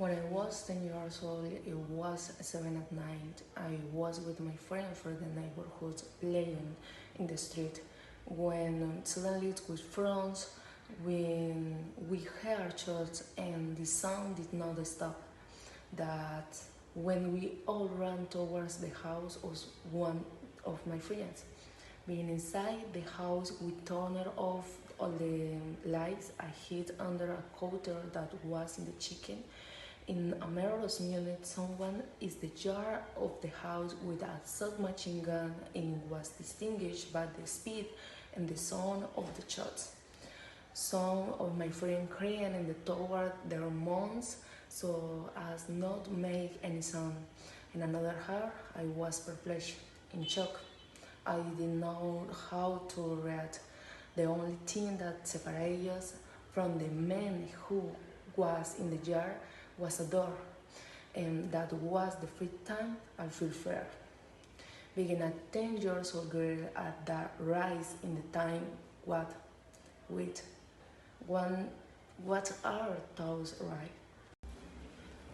When I was 10 years old, it was 7 at night. I was with my friend for the neighborhood playing in the street when suddenly it was froze when we heard shots and the sound did not stop. That when we all ran towards the house was one of my friends. Being inside the house, we turned off all the lights. I hid under a counter that was in the kitchen. In a mirrorless unit, someone is the jar of the house with a submachine gun and it was distinguished by the speed and the sound of the shots. Some of my friends crying in the toward their moms so as not make any sound. In another hand, I was perplexed, in shock. I didn't know how to react. The only thing that separated us from the man who was in the jar was a door, and that was the first time I feel fear. Being a 10 years old girl at that rise in the time, what? Wait, one, what are those right?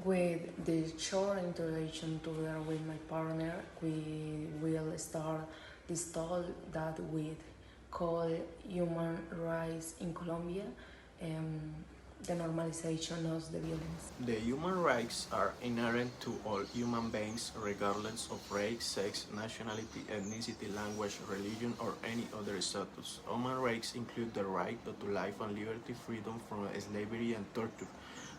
With the short introduction together with my partner, we will start this talk that we call Human Rights in Colombia and the normalization of the violence. The human rights are inherent to all human beings regardless of race, sex, nationality, ethnicity, language, religion, or any other status. Human rights include the right to life and liberty, freedom from slavery and torture,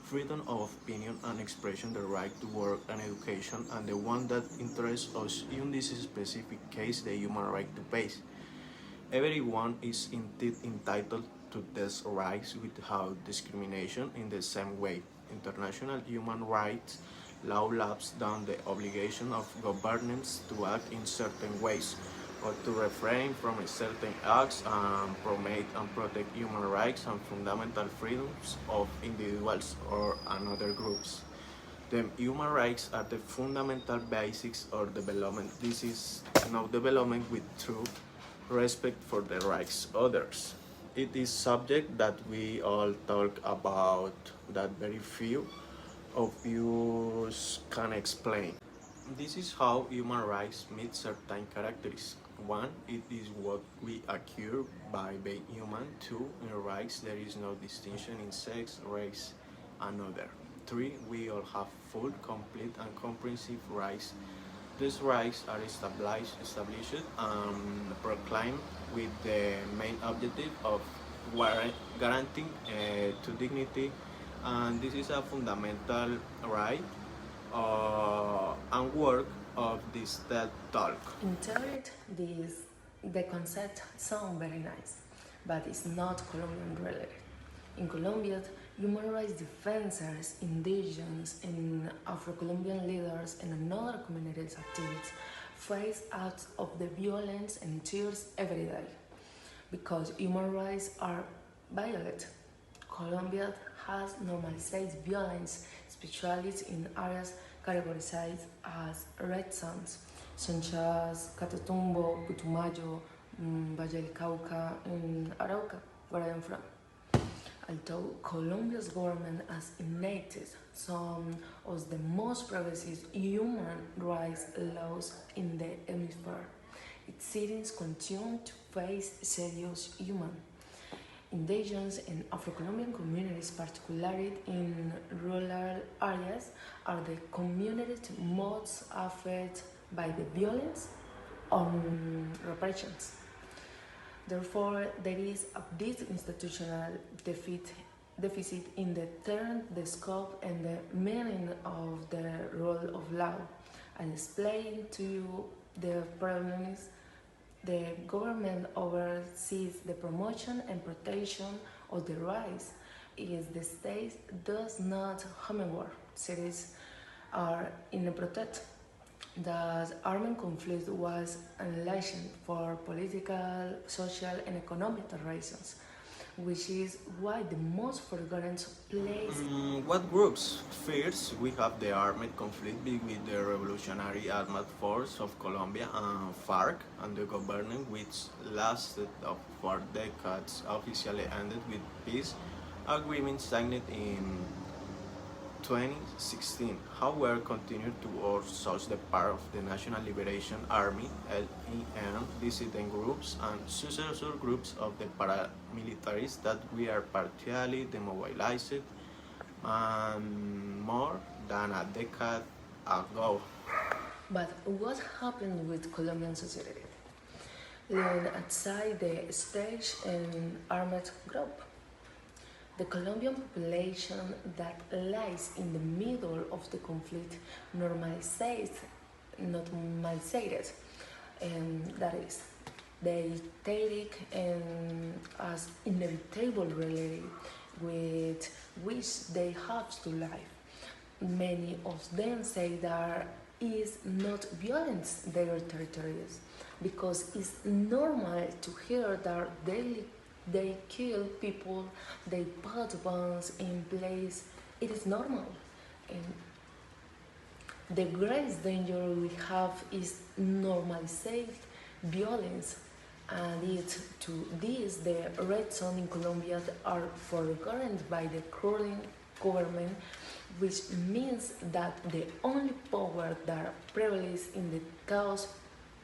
freedom of opinion and expression, the right to work and education, and the one that interests us in this specific case, the human right to peace. Everyone is indeed entitled to these rights without discrimination in the same way. International human rights law lays down the obligation of governments to act in certain ways or to refrain from certain acts and promote and protect human rights and fundamental freedoms of individuals or another groups. The human rights are the fundamental basics of development. This is no development with true respect for the rights of others. It is subject that we all talk about that very few of you can explain. This is how human rights meet certain characteristics. One, it is what we acquire by being human. Two, in rights there is no distinction in sex, race, and other. Three, we all have full, complete, and comprehensive rights. These rights are established and proclaimed with the main objective of guaranteeing to dignity, and this is a fundamental right and work of this TED Talk. In theory, the concept sounds very nice, but it's not Colombian related. In Colombia, human rights defenders, indigenous, and Afro-Colombian leaders and other communities activists face acts of the violence and tears every day because human rights are violated. Colombia has normalized violence, especially in areas categorized as red zones, such as Catatumbo, Putumayo, Valle del Cauca, and Arauca, where I am from. Although Colombia's government has enacted some of the most progressive human rights laws in the hemisphere, its citizens continue to face serious human. Indigenous and Afro-Colombian communities, particularly in rural areas, are the communities most affected by the violence and repressions. Therefore, there is a big institutional deficit in the term, the scope, and the meaning of the role of law. And explain to you the problem is the government oversees the promotion and protection of the rights. If the state does not homework, cities are in protect. The armed conflict was unleashed for political, social, and economic reasons, which is why the most forgotten place. What groups? First, we have the armed conflict between the Revolutionary Armed Force of Colombia and FARC and the government, which lasted for decades, officially ended with peace agreement signed in 2016, however, continued to urge the part of the National Liberation Army (LEN) dissident groups and successor groups of the paramilitaries that we are partially demobilized and more than a decade ago. But what happened with Colombian society? Living outside the stage and armed group. The Colombian population that lies in the middle of the conflict normalized, and that is, they take as inevitable reality with which they have to live. Many of them say that is not violence their territories because it's normal to hear that they kill people, they put bombs in place. It is normal. And the greatest danger we have is normalized violence, and it to this the red zone in Colombia are forgotten by the current government, which means that the only power that prevails in the chaos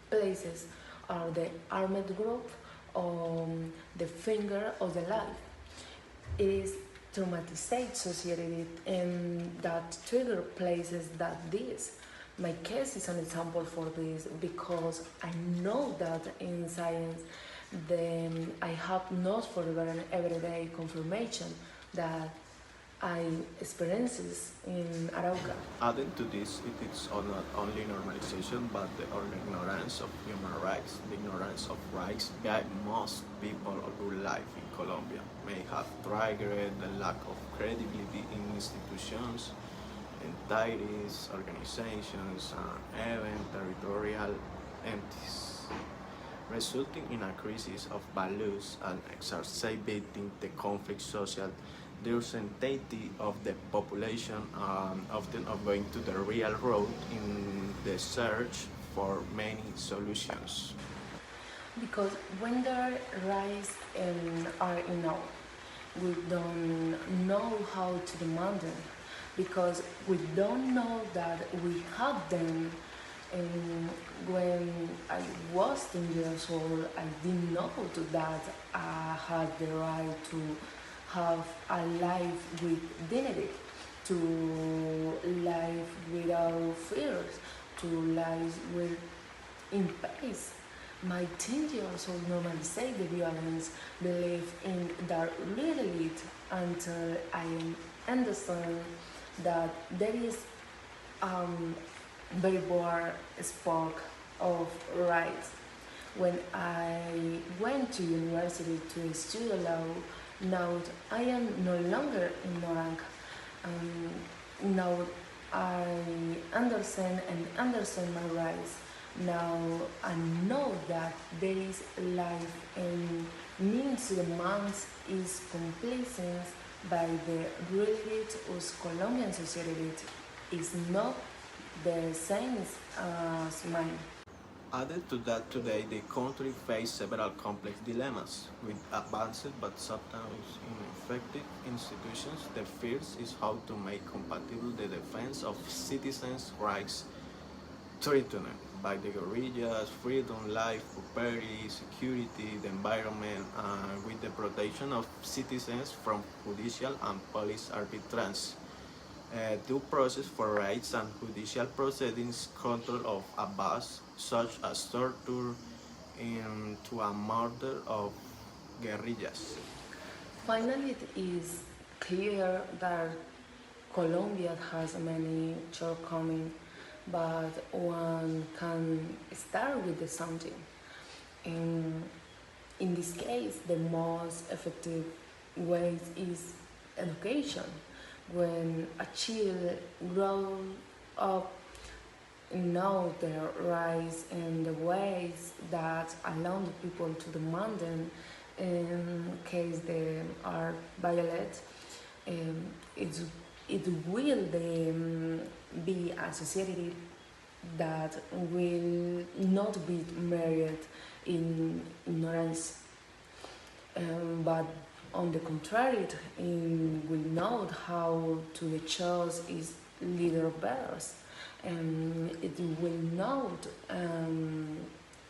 places are the armed group or the finger of the life. It is traumatized society and that trigger places that this. My case is an example for this because I know that in science I have not forgotten everyday confirmation that I experiences in Arauca. Adding to this, it is not only normalization but the ignorance of human rights. The ignorance of rights that most people who live in Colombia may have triggered the lack of credibility in institutions, entities, organizations, and even territorial entities, resulting in a crisis of values and exacerbating the conflict social the uncertainty of the population, often of going to the real road in the search for many solutions. Because when there rise and are enough, we don't know how to demand them. Because we don't know that we have them. And when I was 10 years old, I didn't know that I had the right to have a life with dignity, to live without fears, to live with in peace. My 10 years old normally say the violence, believe in that really until I understand that there is very broad spoke of rights. When I went to university to study law, now I am no longer ignorant. Now I understand my rights. Now I know that there is life and means demands is complacence by the reality of Colombian society is not the same as mine. Added to that, today the country faces several complex dilemmas. With advanced but sometimes ineffective institutions, the first is how to make compatible the defense of citizens' rights threatened by the guerrillas, freedom, life, property, security, the environment, with the protection of citizens from judicial and police arbitrage. Due process for rights and judicial proceedings, control of abuse, such as torture, to a murder of guerrillas. Finally, it is clear that Colombia has many shortcomings, but one can start with the something. In, in this case, the most effective way is education. When a child grows up know the rights and the ways that allow the people to demand them in case they are violent, um, it, it will be a society that will not be married in ignorance, but On the contrary, it will know how to choose its leader bears, and it will know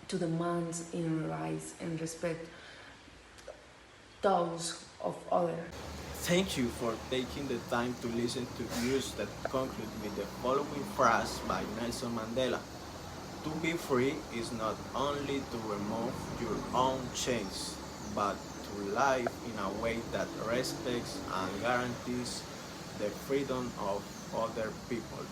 to demand in rights and respect those of others. Thank you for taking the time to listen to news that conclude with the following phrase by Nelson Mandela. To be free is not only to remove your own chains, but to live in a way that respects and guarantees the freedom of other people.